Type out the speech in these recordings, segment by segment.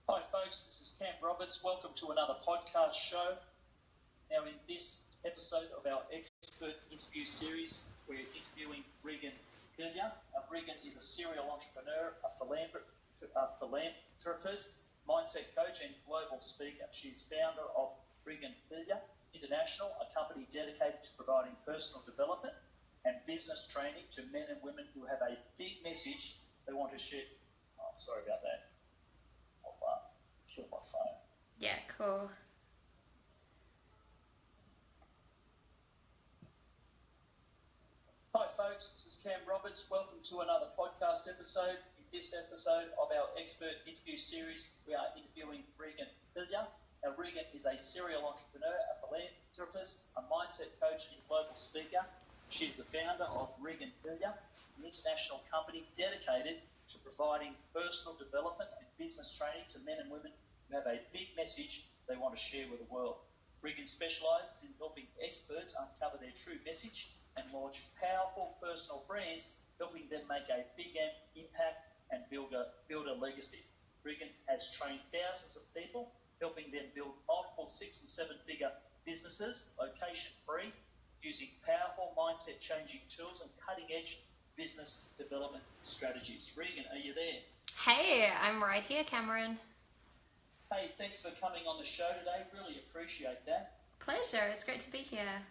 Hi folks, this is Cam Roberts. Welcome to another podcast show. Now in this episode of our expert interview series, we're interviewing Regan Hillyer. Regan is a serial entrepreneur, a philanthropist, mindset coach and global speaker. She's founder of Regan Hillyer International, a company dedicated to providing personal development and business training to men and women who have a big message they want to share. Oh, sorry about that. I'll kill my phone. Yeah, cool. Hi folks, this is Cam Roberts. Welcome to another podcast episode. In this episode of our expert interview series, we are interviewing Regan Hillyer. Now, Regan is a serial entrepreneur, a philanthropist, a mindset coach and global speaker. She is the founder of Regan Hillyer, an international company dedicated to providing personal development and business training to men and women who have a big message they want to share with the world. Regan specialises in helping experts uncover their true message and launch powerful personal brands, helping them make a big impact and build a legacy. Regan has trained thousands of people, helping them build multiple 6- and 7-figure businesses, location-free, using powerful mindset-changing tools and cutting-edge business development strategies. Regan, are you there? Hey, I'm right here, Cameron. Hey, thanks for coming on the show today. Really appreciate that. Pleasure. It's great to be here.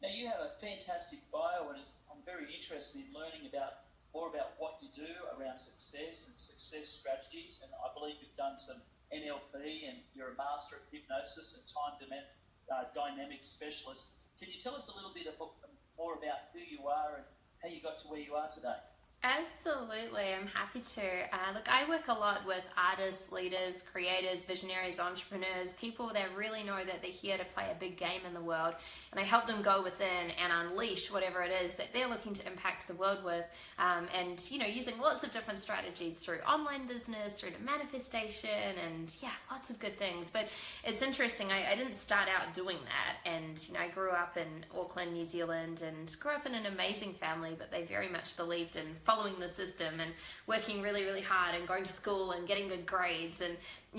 Now, you have a fantastic bio, and I'm very interested in learning more about what you do around success and success strategies. And I believe you've done some NLP, and you're a master at hypnosis and time dynamics specialist. Can you tell us a little bit more about who you are and how you got to where you are today? Absolutely, I'm happy to. Look, I work a lot with artists, leaders, creators, visionaries, entrepreneurs, people that really know that they're here to play a big game in the world, and I help them go within and unleash whatever it is that they're looking to impact the world with, and using lots of different strategies through online business, through to manifestation, and lots of good things. But it's interesting, I didn't start out doing that, and I grew up in Auckland, New Zealand, and grew up in an amazing family, but they very much believed in following the system and working really, really hard and going to school and getting good grades. And,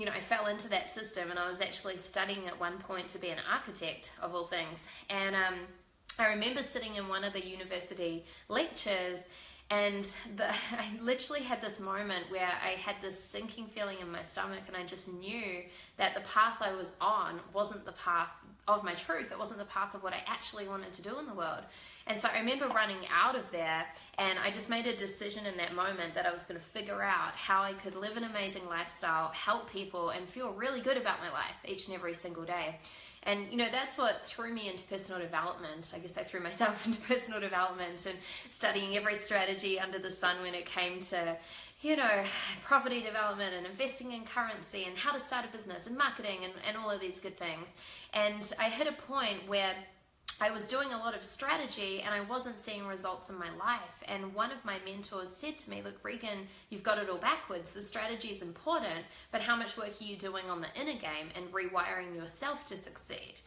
I fell into that system, and I was actually studying at one point to be an architect, of all things. And I remember sitting in one of the university lectures, and I literally had this moment where I had this sinking feeling in my stomach, and I just knew that the path I was on wasn't the path of my truth. It wasn't the path of what I actually wanted to do in the world. And so I remember running out of there, and I just made a decision in that moment that I was going to figure out how I could live an amazing lifestyle, help people, and feel really good about my life each and every single day. And, that's what threw me into personal development. I guess I threw myself into personal development and studying every strategy under the sun when it came to, property development and investing in currency and how to start a business and marketing and all of these good things. And I hit a point where I was doing a lot of strategy and I wasn't seeing results in my life. And one of my mentors said to me, look, Regan, you've got it all backwards. The strategy is important, but how much work are you doing on the inner game and rewiring yourself to succeed?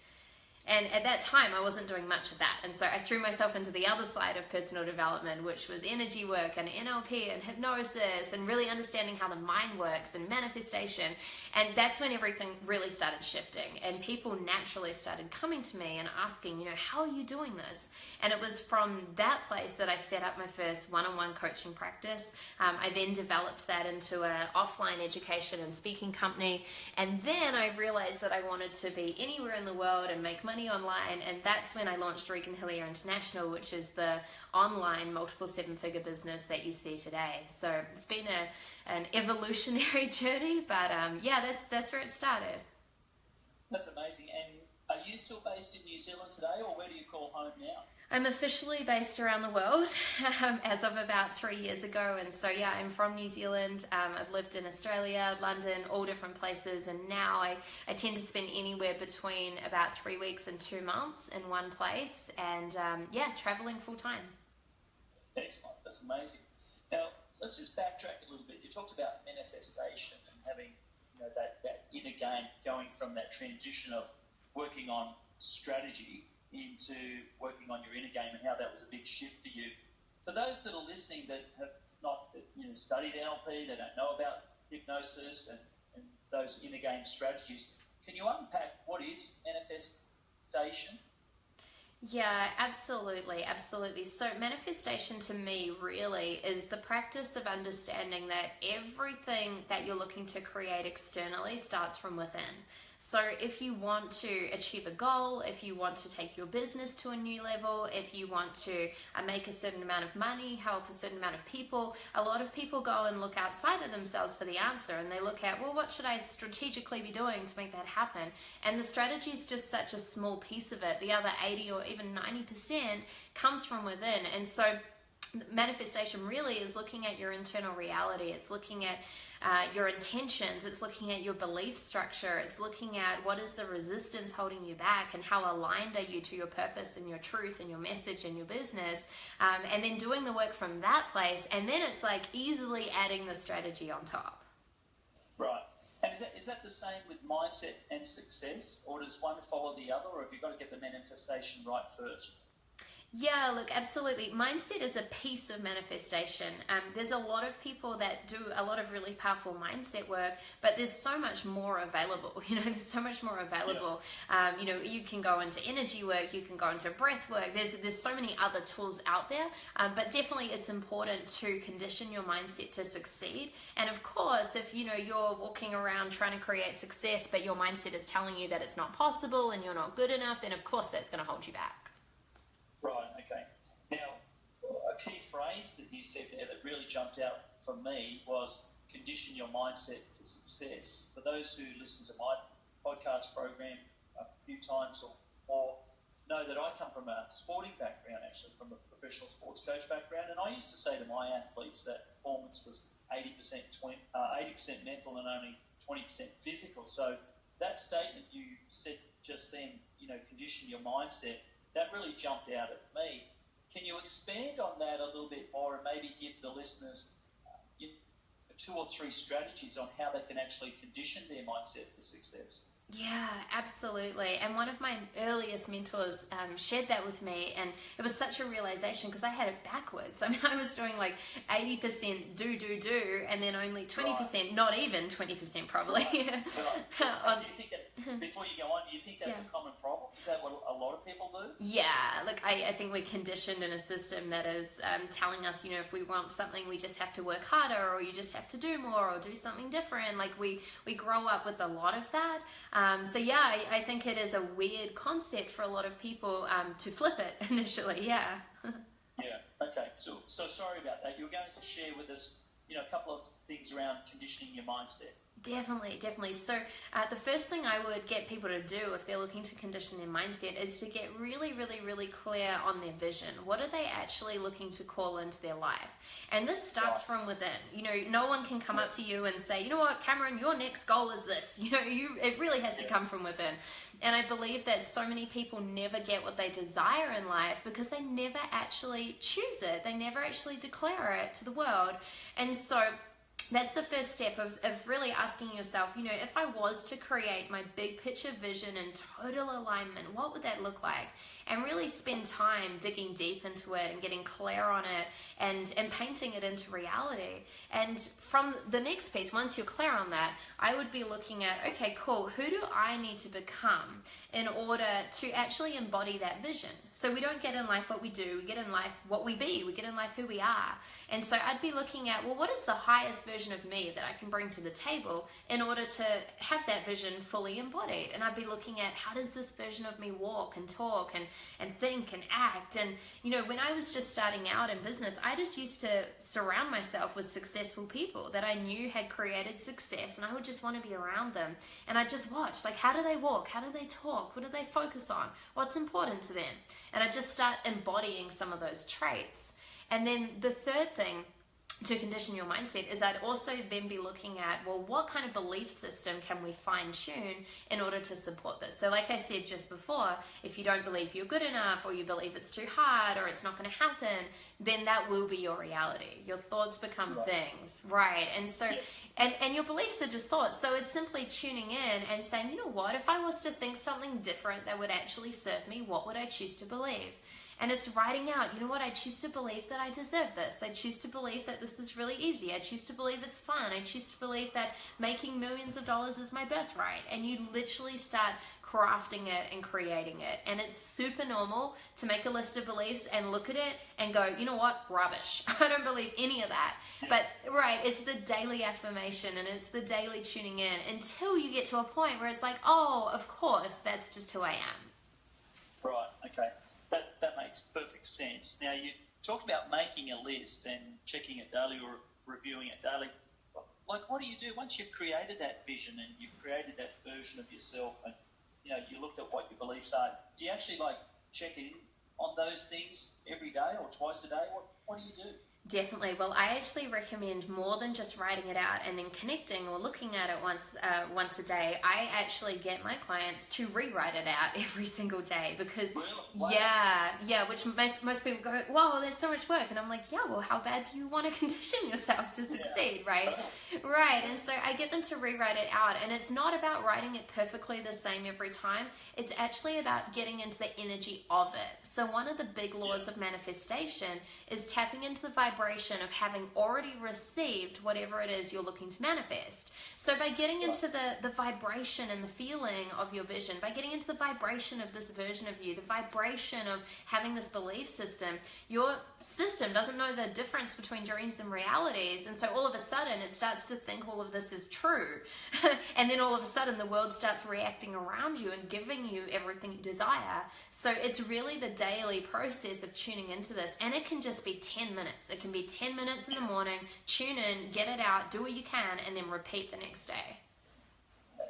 And at that time, I wasn't doing much of that. And so I threw myself into the other side of personal development, which was energy work and NLP and hypnosis and really understanding how the mind works and manifestation. And that's when everything really started shifting. And people naturally started coming to me and asking, how are you doing this? And it was from that place that I set up my first one-on-one coaching practice. I then developed that into an offline education and speaking company. And then I realized that I wanted to be anywhere in the world and make money online, and that's when I launched Regan Hillyer International, which is the online multiple 7-figure business that you see today. So it's been an evolutionary journey, but that's where it started. That's amazing. And are you still based in New Zealand today, or where do you call home now? I'm officially based around the world as of about 3 years ago, and so I'm from New Zealand. I've lived in Australia, London, all different places, and now I tend to spend anywhere between about 3 weeks and 2 months in one place, and traveling full time. Excellent, that's amazing. Now let's just backtrack a little bit. You talked about manifestation and having that inner game, going from that transition of working on strategy into working on your inner game, and how that was a big shift for you. For those that are listening that have not studied NLP, they don't know about hypnosis and those inner game strategies. Can you unpack what is manifestation? Yeah, absolutely, absolutely. So manifestation to me really is the practice of understanding that everything that you're looking to create externally starts from within. So if you want to achieve a goal, if you want to take your business to a new level, if you want to make a certain amount of money, help a certain amount of people, a lot of people go and look outside of themselves for the answer, and they look at, well, what should I strategically be doing to make that happen? And the strategy is just such a small piece of it. The other 80 or even 90% comes from within. And so manifestation really is looking at your internal reality. It's looking at your intentions. It's looking at your belief structure. It's looking at what is the resistance holding you back, and how aligned are you to your purpose and your truth and your message and your business, and then doing the work from that place. And then it's like easily adding the strategy on top. Right. And is that the same with mindset and success, or does one follow the other, or have you got to get the manifestation right first? Yeah, look, absolutely. Mindset is a piece of manifestation. There's a lot of people that do a lot of really powerful mindset work, but there's so much more available. There's so much more available. Yeah. You can go into energy work, you can go into breath work. There's so many other tools out there, but definitely it's important to condition your mindset to succeed. And of course, if you're walking around trying to create success, but your mindset is telling you that it's not possible and you're not good enough, then of course that's going to hold you back. Right, okay. Now, a key phrase that you said there that really jumped out for me was condition your mindset for success. For those who listen to my podcast program a few times or more, know that I come from a sporting background, actually, from a professional sports coach background, and I used to say to my athletes that performance was 80% mental and only 20% physical. So that statement you said just then, condition your mindset, that really jumped out at me. Can you expand on that a little bit more and maybe give the listeners 2 or 3 strategies on how they can actually condition their mindset for success? Yeah, absolutely. And one of my earliest mentors shared that with me, and it was such a realization because I had it backwards. I mean, I was doing like 80% do, and then only 20%, right. Not even 20% probably. Right. Right. Do you think that, before you go on, do you think that's a common problem? Is that what a lot of people do? Yeah, look, I think we're conditioned in a system that is telling us, if we want something, we just have to work harder, or you just have to do more, or do something different. Like we grow up with a lot of that. So yeah, I think it is a weird concept for a lot of people to flip it initially. Yeah. Yeah. Okay. So sorry about that. You were going to share with us, a couple of things around conditioning your mindset. Definitely. So the first thing I would get people to do if they're looking to condition their mindset is to get really, really, really clear on their vision. What are they actually looking to call into their life? And this starts from within. No one can come up to you and say, you know what, Cameron, your next goal is this. It really has to come from within. And I believe that so many people never get what they desire in life because they never actually choose it. They never actually declare it to the world. And so that's the first step of really asking yourself, if I was to create my big picture vision in total alignment, what would that look like? And really spend time digging deep into it and getting clear on it and painting it into reality. And from the next piece, once you're clear on that, I would be looking at, okay, cool, who do I need to become in order to actually embody that vision? So we don't get in life what we do, we get in life what we be, we get in life who we are. And so I'd be looking at, well, what is the highest version of me that I can bring to the table in order to have that vision fully embodied? And I'd be looking at, how does this version of me walk and talk and think and act? And when I was just starting out in business, I just used to surround myself with successful people that I knew had created success, and I would just want to be around them. And I just watch, like, how do they walk? How do they talk? What do they focus on? What's important to them? And I just start embodying some of those traits. And then the third thing to condition your mindset is I'd also then be looking at, well, what kind of belief system can we fine tune in order to support this? So like I said just before, if you don't believe you're good enough, or you believe it's too hard, or it's not going to happen, then that will be your reality. Your thoughts become things, right? And so, and your beliefs are just thoughts. So it's simply tuning in and saying, you know what, if I was to think something different that would actually serve me, what would I choose to believe? And it's writing out, you know what, I choose to believe that I deserve this. I choose to believe that this is really easy. I choose to believe it's fun. I choose to believe that making millions of dollars is my birthright. And you literally start crafting it and creating it. And it's super normal to make a list of beliefs and look at it and go, you know what, rubbish. I don't believe any of that. But right, it's the daily affirmation and it's the daily tuning in until you get to a point where it's like, oh, of course, that's just who I am. Right, okay. That makes perfect sense. Now, you talked about making a list and checking it daily or reviewing it daily. Like, what do you do once you've created that vision and you've created that version of yourself and you looked at what your beliefs are? Do you actually check in on those things every day or twice a day? What do you do? Definitely. Well, I actually recommend more than just writing it out and then connecting or looking at it once a day. I actually get my clients to rewrite it out every single day because, really? Wow. yeah, which most people go, whoa, there's so much work. And I'm like, yeah, well, how bad do you want to condition yourself to succeed, right? Right. And so I get them to rewrite it out. And it's not about writing it perfectly the same every time. It's actually about getting into the energy of it. So one of the big laws of manifestation is tapping into the vibration of having already received whatever it is you're looking to manifest. So by getting into the vibration and the feeling of your vision, by getting into the vibration of this version of you, the vibration of having this belief system, your system doesn't know the difference between dreams and realities. And so all of a sudden it starts to think all of this is true. And then all of a sudden the world starts reacting around you and giving you everything you desire. So it's really the daily process of tuning into this. And it can just be 10 minutes. It can be 10 minutes in the morning, tune in, get it out, do what you can, and then repeat the next day.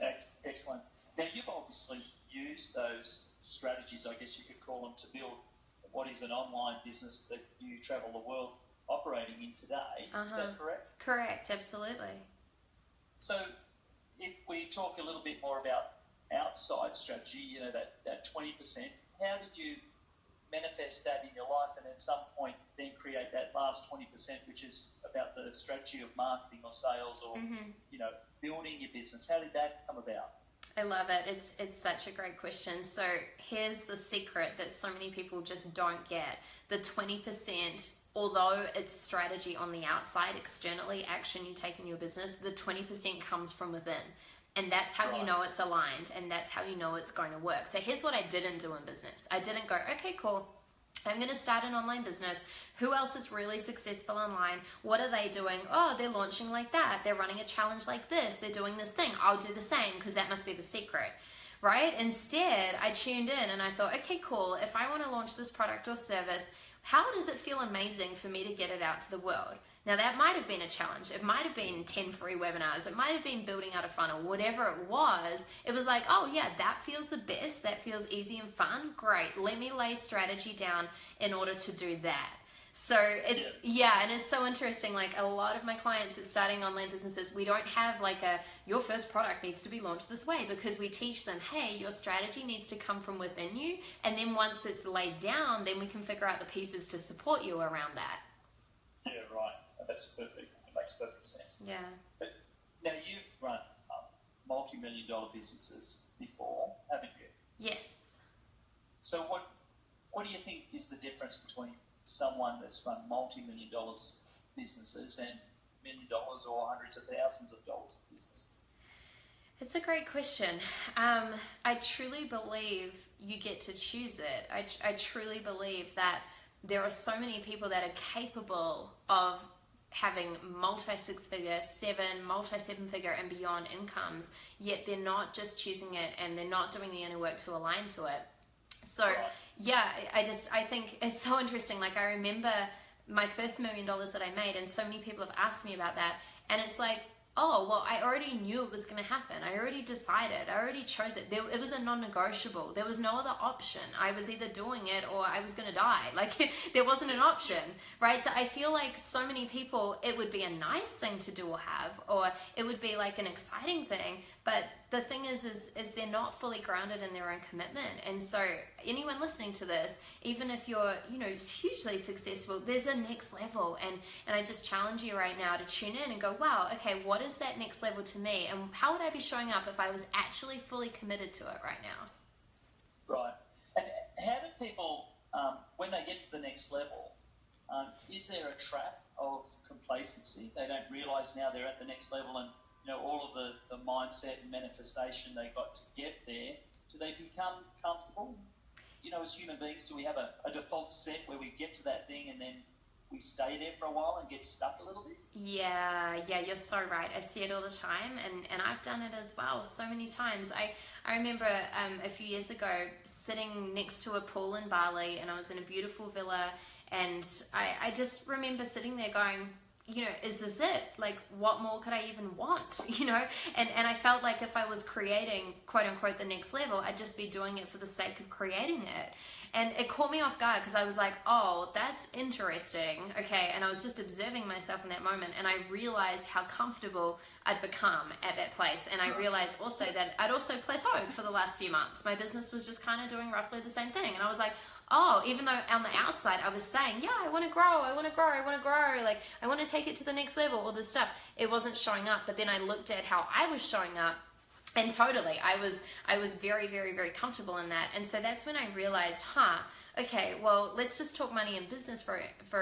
That's excellent. Now, you've obviously used those strategies, I guess you could call them, to build what is an online business that you travel the world operating in today. Is that correct? Correct, absolutely. So if we talk a little bit more about outside strategy, that 20%, how did you manifest that in your life and at some point then create that last 20%, which is about the strategy of marketing or sales or, building your business? How did that come about? I love it. It's such a great question. So here's the secret that so many people just don't get. The 20%, although it's strategy on the outside, externally, action you take in your business, the 20% comes from within. And that's how you know it's aligned, and that's how you know it's going to work. So here's what I didn't do in business. I didn't go, okay, cool, I'm going to start an online business. Who else is really successful online? What are they doing? Oh, they're launching like that. They're running a challenge like this. They're doing this thing. I'll do the same because that must be the secret, right? Instead, I tuned in and I thought, okay, cool. If I want to launch this product or service, how does it feel amazing for me to get it out to the world? Now, that might have been a challenge. It might have been 10 free webinars. It might have been building out a funnel, whatever it was. It was like, oh yeah, that feels the best. That feels easy and fun. Great. Let me lay strategy down in order to do that. So it's, and it's so interesting. Like a lot of my clients that starting online businesses, we don't have your first product needs to be launched this way, because we teach them, hey, your strategy needs to come from within you. And then once it's laid down, then we can figure out the pieces to support you around that. Yeah, right. That's perfect. It makes perfect sense. Yeah. But now, you've run multi-million-dollar businesses before, haven't you? Yes. So what do you think is the difference between someone that's run multi-million dollars businesses and $1 million or hundreds of thousands of dollars of businesses? It's a great question. I truly believe you get to choose it. I truly believe that there are so many people that are capable of having multi-six-figure, multi-seven-figure and beyond incomes, yet they're not just choosing it and they're not doing the inner work to align to it. So yeah, I think it's so interesting. Like I remember my first $1 million that I made, and so many people have asked me about that, and it's like, oh, well, I already knew it was going to happen. I already decided. I already chose it. It was a non-negotiable. There was no other option. I was either doing it or I was going to die. There wasn't an option, right? So I feel like so many people, it would be a nice thing to do or have, or it would be like an exciting thing. But the thing is they're not fully grounded in their own commitment. And so anyone listening to this, even if you're, hugely successful, there's a next level. And I just challenge you right now to tune in and go, wow, okay, what is that next level to me? And how would I be showing up if I was actually fully committed to it right now? Right. And how do people when they get to the next level, is there a trap of complacency? They don't realise now they're at the next level, and all of the mindset and manifestation they got to get there. Do they become comfortable? As human beings, do we have a default set where we get to that thing and then we stay there for a while and get stuck a little bit? Yeah, you're so right. I see it all the time, and I've done it as well so many times. I remember a few years ago sitting next to a pool in Bali, and I was in a beautiful villa, and I just remember sitting there going, is this it? Like, what more could I even want? And I felt like if I was creating, quote unquote, the next level, I'd just be doing it for the sake of creating it. And it caught me off guard because I was like, oh, that's interesting. Okay. And I was just observing myself in that moment, and I realized how comfortable I'd become at that place. And I realized also that I'd also plateaued for the last few months. My business was just kind of doing roughly the same thing. And I was like, oh, even though on the outside I was saying, yeah, I want to grow, like I want to take it to the next level, all this stuff, it wasn't showing up. But then I looked at how I was showing up, and totally, I was very, very, very comfortable in that. And so that's when I realized, okay, well, let's just talk money and business for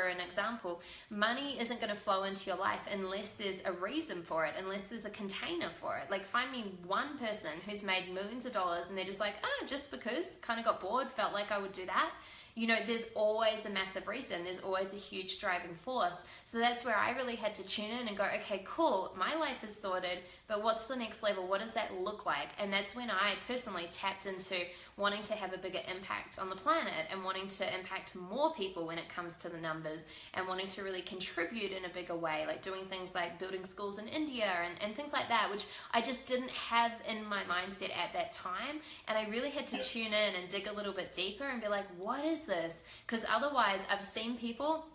an example. Money isn't going to flow into your life unless there's a reason for it, unless there's a container for it. Like, find me one person who's made millions of dollars and they're just like, just because, kind of got bored, felt like I would do that. There's always a massive reason. There's always a huge driving force. So that's where I really had to tune in and go, okay, cool, my life is sorted, but what's the next level? What does that look like? And that's when I personally tapped into wanting to have a bigger impact on the planet, and wanting to impact more people when it comes to the numbers, and wanting to really contribute in a bigger way, like doing things like building schools in India and things like that, which I just didn't have in my mindset at that time. And I really had to tune in and dig a little bit deeper and be like, what is this? Because otherwise, I've seen people,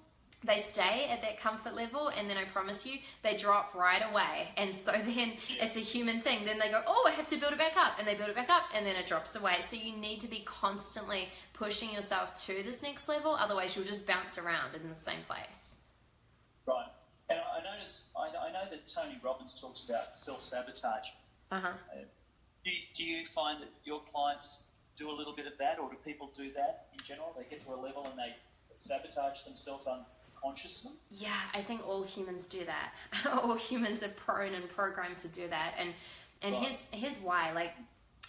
they stay at that comfort level, and then I promise you, they drop right away. And so then it's a human thing. Then they go, I have to build it back up, and they build it back up, and then it drops away. So you need to be constantly pushing yourself to this next level. Otherwise, you'll just bounce around in the same place. Right. And I know that Tony Robbins talks about self-sabotage. Do you find that your clients do a little bit of that, or do people do that in general? They get to a level and they sabotage themselves unconsciously? Yeah, I think all humans do that. All humans are prone and programmed to do that. And here's why. Like,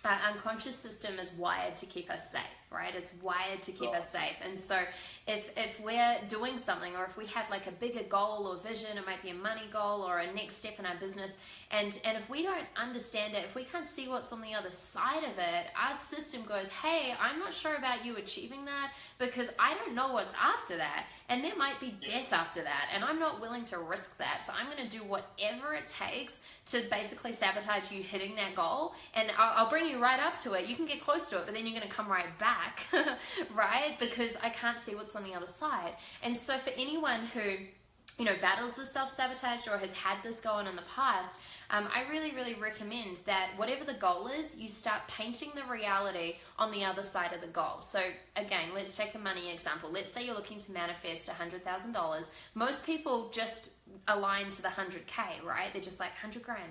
our unconscious system is wired to keep us safe, right? It's wired to keep us safe. And so if we're doing something, or if we have like a bigger goal or vision, it might be a money goal or a next step in our business, and if we don't understand it, if we can't see what's on the other side of it, our system goes, hey, I'm not sure about you achieving that, because I don't know what's after that, and there might be death after that, and I'm not willing to risk that. So I'm going to do whatever it takes to basically sabotage you hitting that goal, and I'll bring you right up to it. You can get close to it, but then you're going to come right back, right? Because I can't see what's on the other side. And so for anyone who battles with self-sabotage or has had this go on in the past, I really, really recommend that whatever the goal is, you start painting the reality on the other side of the goal. So again, let's take a money example. Let's say you're looking to manifest $100,000. Most people just align to the 100K, right? They're just like 100 grand,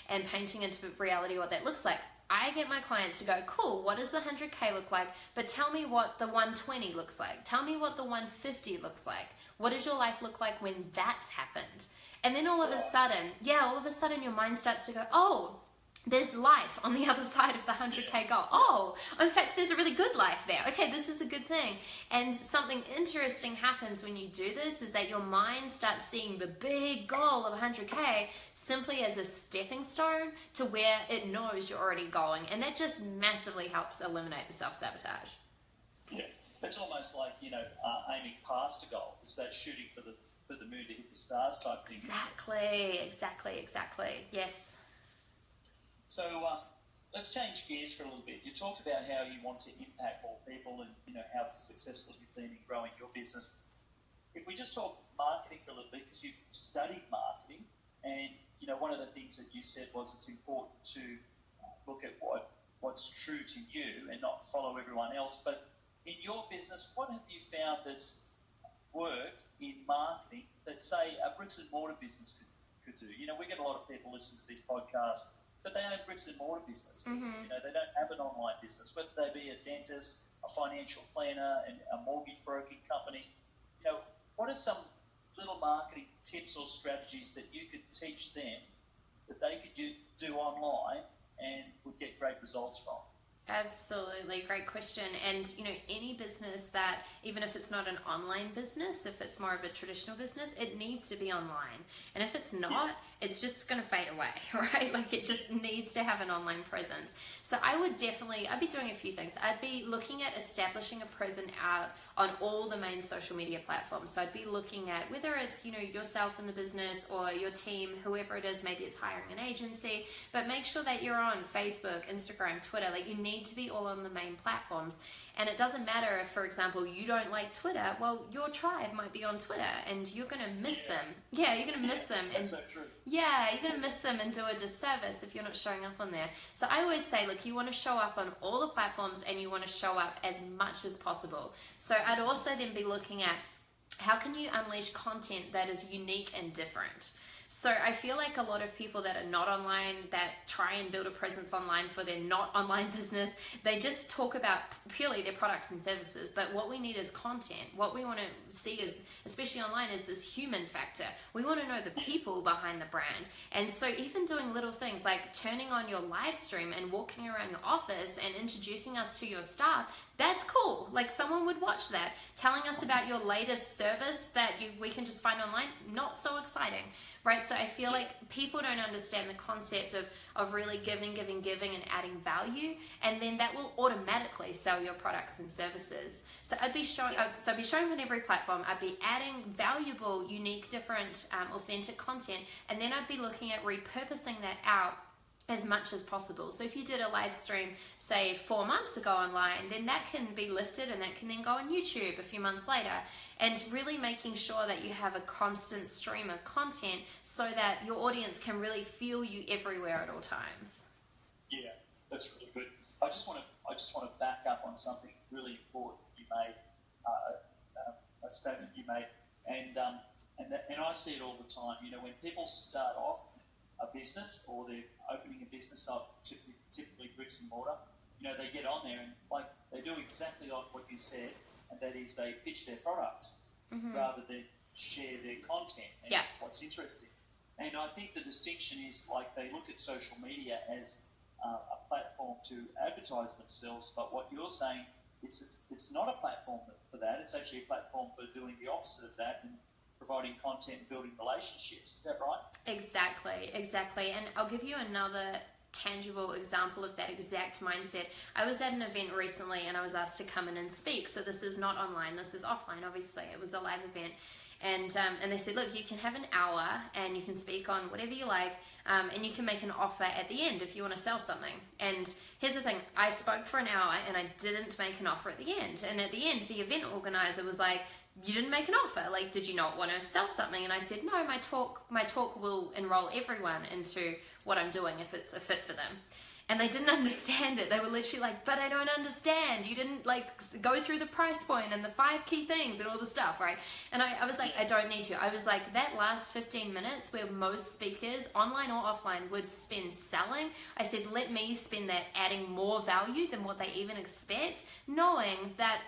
and painting into reality what that looks like. I get my clients to go, cool, what does the 100K look like? But tell me what the 120 looks like. Tell me what the 150 looks like. What does your life look like when that's happened? And then all of a sudden your mind starts to go, oh, there's life on the other side of the 100K goal. Oh, in fact, there's a really good life there. Okay, this is a good thing. And something interesting happens when you do this, is that your mind starts seeing the big goal of 100K simply as a stepping stone to where it knows you're already going. And that just massively helps eliminate the self-sabotage. Yeah, it's almost like, aiming past a goal. It's that shooting for the moon to hit the stars type thing. Exactly. Yes. So let's change gears for a little bit. You talked about how you want to impact more people, and how successful you've been in growing your business. If we just talk marketing for a little bit, because you've studied marketing, and one of the things that you said was it's important to look at what's true to you and not follow everyone else. But in your business, what have you found that's worked in marketing that, say, a bricks and mortar business could do? We get a lot of people listen to these podcasts, but they own bricks and mortar businesses. Mm-hmm. They don't have an online business, whether they be a dentist, a financial planner and a mortgage broking company. You know, what are some little marketing tips or strategies that you could teach them that they could do online and would get great results from? Absolutely, great question. And you know, any business that, even if it's not an online business, if it's more of a traditional business, it needs to be online. And if it's not, it's just going to fade away, right? Like it just needs to have an online presence. So I'd be doing a few things. I'd be looking at establishing a presence out on all the main social media platforms. So I'd be looking at whether it's, you know, yourself in the business or your team, whoever it is, maybe it's hiring an agency, but make sure that you're on Facebook, Instagram, Twitter. Like you need to be all on the main platforms. And it doesn't matter if, for example, you don't like Twitter. Well, your tribe might be on Twitter and you're going to miss them. Yeah, you're going to miss them. And yeah, you're going to miss them and do a disservice if you're not showing up on there. So I always say, look, you want to show up on all the platforms and you want to show up as much as possible. So I'd also then be looking at how can you unleash content that is unique and different. So I feel like a lot of people that are not online, that try and build a presence online for their not online business, they just talk about purely their products and services. But what we need is content. What we want to see is, especially online, is this human factor. We want to know the people behind the brand. And so even doing little things like turning on your live stream and walking around your office and introducing us to your staff, that's cool. Like someone would watch that. Telling us about your latest service that we can just find online, not so exciting, right? So I feel like people don't understand the concept of really giving and adding value, and then that will automatically sell your products and services. So I'd be showing on every platform. I'd be adding valuable, unique, different, authentic content, and then I'd be looking at repurposing that out as much as possible. So if you did a live stream, say 4 months ago online, then that can be lifted and that can then go on YouTube a few months later, and really making sure that you have a constant stream of content so that your audience can really feel you everywhere at all times. Yeah, that's really good. I just want to back up on something really important you made, a statement you made, and I see it all the time. You know, when people start off a business or they're opening a business up, typically bricks and mortar, you know, they get on there and like they do exactly like what you said, and that is they pitch their products rather than share their content and what's interesting. And I think the distinction is like they look at social media as a platform to advertise themselves, but what you're saying, it's not a platform for that. It's actually a platform for doing the opposite of that and providing content and building relationships. Is that right? Exactly. And I'll give you another tangible example of that exact mindset. I was at an event recently and I was asked to come in and speak. So this is not online, this is offline, obviously. It was a live event. And they said, look, you can have an hour and you can speak on whatever you like, and you can make an offer at the end if you want to sell something. And here's the thing, I spoke for an hour and I didn't make an offer at the end. And at the end, the event organizer was like, you didn't make an offer. Like, did you not want to sell something? And I said, no, my talk will enroll everyone into what I'm doing if it's a fit for them. And they didn't understand it. They were literally like, but I don't understand. You didn't like go through the price point and the 5 key things and all the stuff, right? And I was like, I don't need to. I was like, that last 15 minutes where most speakers, online or offline, would spend selling, I said, let me spend that adding more value than what they even expect, knowing that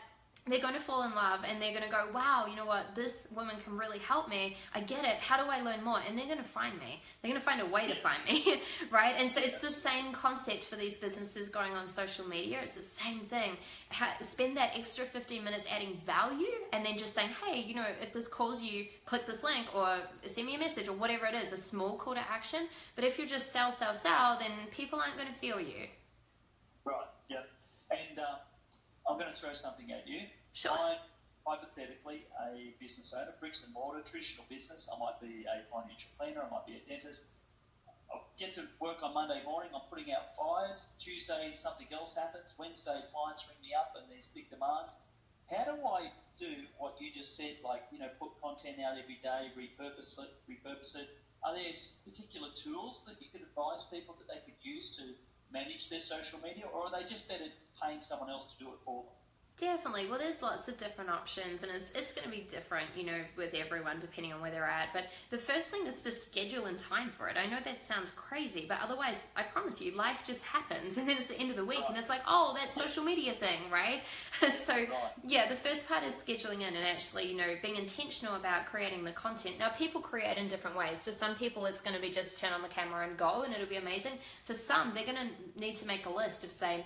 they're going to fall in love and they're going to go, wow, you know what, this woman can really help me. I get it. How do I learn more? And they're going to find me. They're going to find a way to find me, right? And so it's the same concept for these businesses going on social media. It's the same thing. Spend that extra 15 minutes adding value and then just saying, hey, you know, if this calls you, click this link or send me a message or whatever it is, a small call to action. But if you just sell, then people aren't going to feel you. Right, yeah. And I'm going to throw something at you. Sure. I'm hypothetically a business owner, bricks and mortar, traditional business. I might be a financial planner, I might be a dentist. I get to work on Monday morning, I'm putting out fires. Tuesday, something else happens. Wednesday, clients ring me up and there's big demands. How do I do what you just said, like, you know, put content out every day, repurpose it? Are there particular tools that you could advise people that they could use to manage their social media, or are they just better paying someone else to do it for them? Definitely. Well, there's lots of different options, and it's going to be different, with everyone depending on where they're at. But the first thing is to schedule in time for it. I know that sounds crazy, but otherwise, I promise you, life just happens, and then it's the end of the week, and it's like, oh, that social media thing, right? So, yeah, the first part is scheduling in and actually, being intentional about creating the content. Now, people create in different ways. For some people, it's going to be just turn on the camera and go, and it'll be amazing. For some, they're going to need to make a list of, say,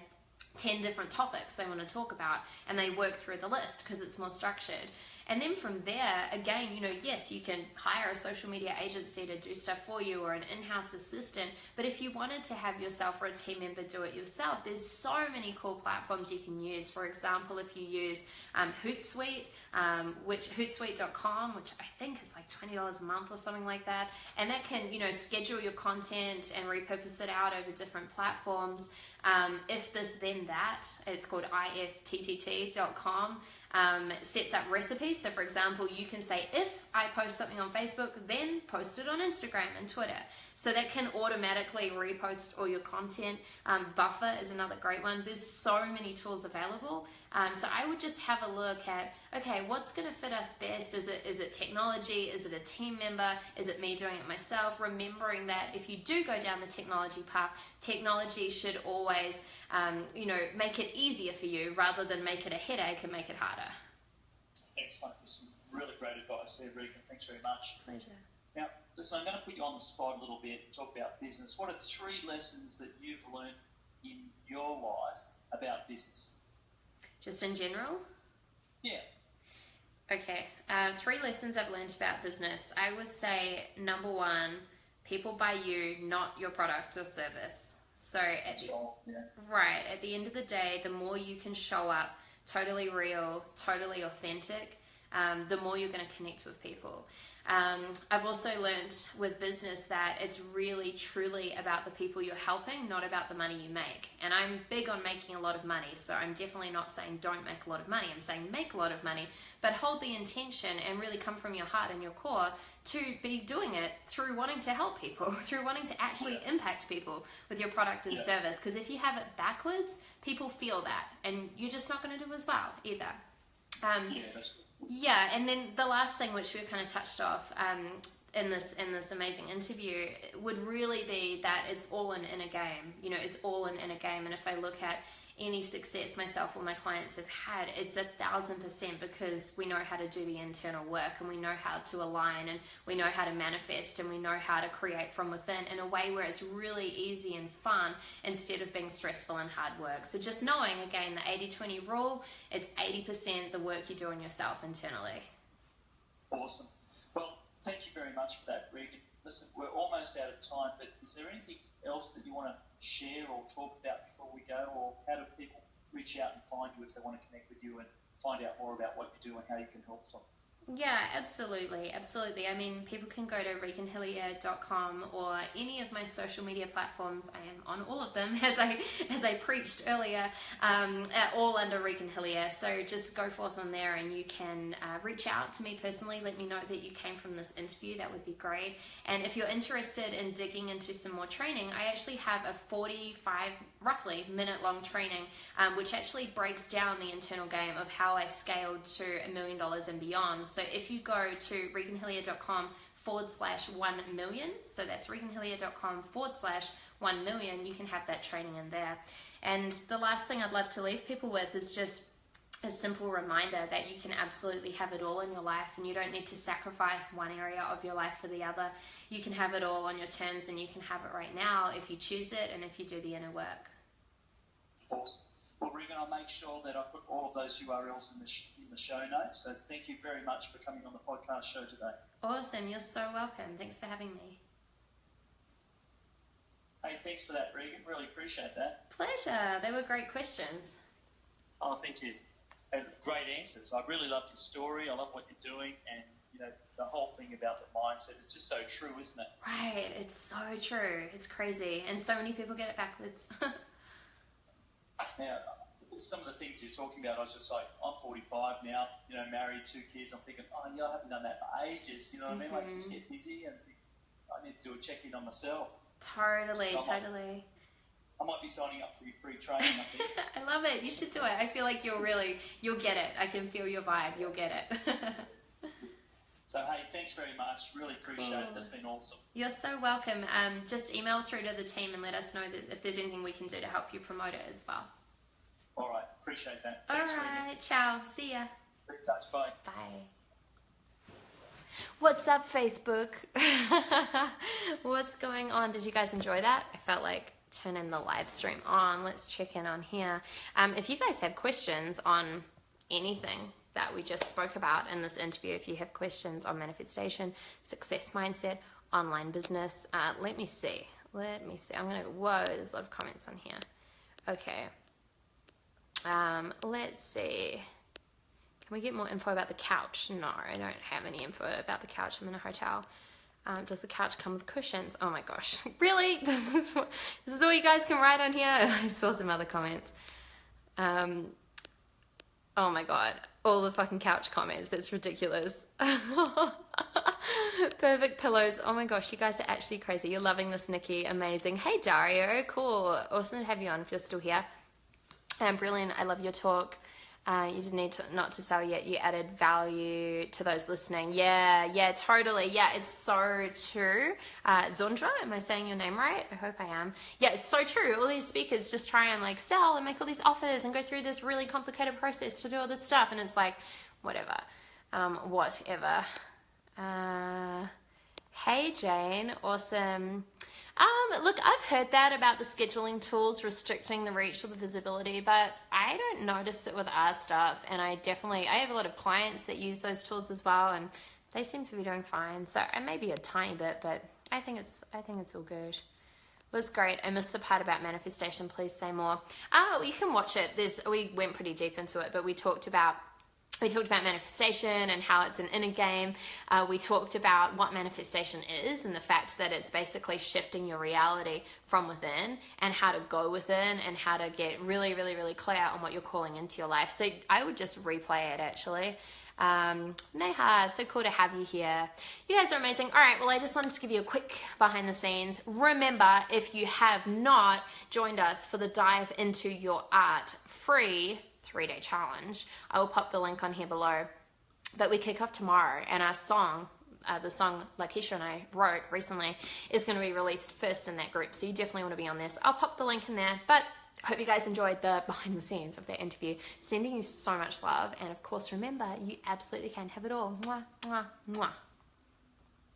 10 different topics they want to talk about, and they work through the list because it's more structured. And then from there, again, yes, you can hire a social media agency to do stuff for you or an in-house assistant, but if you wanted to have yourself or a team member do it yourself, there's so many cool platforms you can use. For example, if you use Hootsuite, Hootsuite.com, which I think is like $20 a month or something like that, and that can, schedule your content and repurpose it out over different platforms. If this then that, it's called ifttt.com. Sets up recipes. So for example, you can say, if I post something on Facebook, then post it on Instagram and Twitter. So that can automatically repost all your content. Buffer is another great one. There's so many tools available. So I would just have a look at, okay, what's going to fit us best? Is it technology? Is it a team member? Is it me doing it myself? Remembering that if you do go down the technology path, technology should always, make it easier for you rather than make it a headache and make it harder. Excellent. There's some really great advice there, Regan. Thanks very much. Pleasure. Now, listen, I'm going to put you on the spot a little bit and talk about business. What are 3 lessons that you've learned in your life about business? Just in general? Yeah. Okay. 3 lessons I've learned about business. I would say, number 1, people buy you, not your product or service. So at the end of the day, the more you can show up totally real, totally authentic, the more you're going to connect with people. I've also learned with business that it's really truly about the people you're helping, not about the money you make. And I'm big on making a lot of money, so I'm definitely not saying don't make a lot of money. I'm saying make a lot of money, but hold the intention and really come from your heart and your core to be doing it through wanting to help people, through wanting to actually impact people with your product and service. Because if you have it backwards, people feel that, and you're just not going to do as well either. Yeah, and then the last thing, which we've kind of touched off in this amazing interview, would really be that it's all in a game. It's all in a game. And if I look at any success myself or my clients have had, it's 1,000% because we know how to do the internal work, and we know how to align, and we know how to manifest, and we know how to create from within in a way where it's really easy and fun instead of being stressful and hard work. So just knowing, again, the 80-20 rule, it's 80% the work you do on yourself internally. Awesome. Well, thank you very much for that, Regan. Listen, we're almost out of time, but is there anything else that you want to share or talk about before we go, or how do people reach out and find you if they want to connect with you and find out more about what you do and how you can help them? Yeah, absolutely. I mean, people can go to reganhillyer.com or any of my social media platforms. I am on all of them, as I preached earlier, all under Regan Hillyer. So just go forth on there, and you can reach out to me personally. Let me know that you came from this interview. That would be great. And if you're interested in digging into some more training, I actually have a 45 roughly minute-long training, which actually breaks down the internal game of how I scaled to $1 million and beyond. So if you go to reganhillyer.com/1 million, so that's reganhillyer.com/1 million, you can have that training in there. And the last thing I'd love to leave people with is just a simple reminder that you can absolutely have it all in your life, and you don't need to sacrifice one area of your life for the other. You can have it all on your terms, and you can have it right now if you choose it and if you do the inner work. Awesome. Well, Regan, I'll make sure that I put all of those URLs in the show notes. So thank you very much for coming on the podcast show today. Awesome. You're so welcome. Thanks for having me. Hey, thanks for that, Regan. Really appreciate that. Pleasure. They were great questions. Oh, thank you. And great answers. I really love your story. I love what you're doing, and the whole thing about the mindset. It's just so true, isn't it? Right. It's so true. It's crazy, and so many people get it backwards. Now, some of the things you're talking about, I was just like, I'm 45 now, married, 2 kids. I'm thinking, I haven't done that for ages. You know what I mean? Like, just get busy and think, I need to do a check-in on myself. Totally. I might be signing up for your free training, I think. I love it. You should do it. I feel like you'll get it. I can feel your vibe. You'll get it. So, hey, thanks very much. Really appreciate it. That's been awesome. You're so welcome. Just email through to the team and let us know that if there's anything we can do to help you promote it as well. All right. Appreciate that. All Thanks, right. Regan. Ciao. See ya. Bye. Bye. What's up, Facebook? What's going on? Did you guys enjoy that? I felt like turning the live stream on. Let's check in on here. If you guys have questions on anything that we just spoke about in this interview, if you have questions on manifestation, success mindset, online business, let me see. I'm gonna whoa, there's a lot of comments on here. Okay. Let's see. Can we get more info about the couch? No, I don't have any info about the couch. I'm in a hotel. Does the couch come with cushions? Oh my gosh. Really? This is all you guys can write on here? I saw some other comments. Oh my god. All the fucking couch comments. That's ridiculous. Perfect pillows. Oh my gosh, you guys are actually crazy. You're loving this, Nikki. Amazing. Hey, Dario. Cool. Awesome to have you on if you're still here. Brilliant. I love your talk. You didn't need not to sell yet. You added value to those listening. Yeah, totally. Yeah, it's so true. Zondra, am I saying your name right? I hope I am. Yeah, it's so true. All these speakers just try and like sell and make all these offers and go through this really complicated process to do all this stuff. And it's like, whatever. Hey, Jane. Awesome. Look, I've heard that about the scheduling tools restricting the reach or the visibility, but I don't notice it with our stuff. And I have a lot of clients that use those tools as well, and they seem to be doing fine. So I may be a tiny bit, but I think it's all good. It was great. I missed the part about manifestation. Please say more. You can watch it. We went pretty deep into it, but we talked about manifestation and how it's an inner game. We talked about what manifestation is and the fact that it's basically shifting your reality from within and how to go within and how to get really, really, really clear on what you're calling into your life. So I would just replay it actually. Neha, so cool to have you here. You guys are amazing. All right, well, I just wanted to give you a quick behind the scenes. Remember, if you have not joined us for the Dive Into Your Art free 3-day challenge, I will pop the link on here below. But we kick off tomorrow, and our song, the song Lakeisha and I wrote recently, is going to be released first in that group. So you definitely want to be on this. I'll pop the link in there. But hope you guys enjoyed the behind the scenes of that interview. Sending you so much love, and of course, remember, you absolutely can have it all. Mwah, mwah, mwah.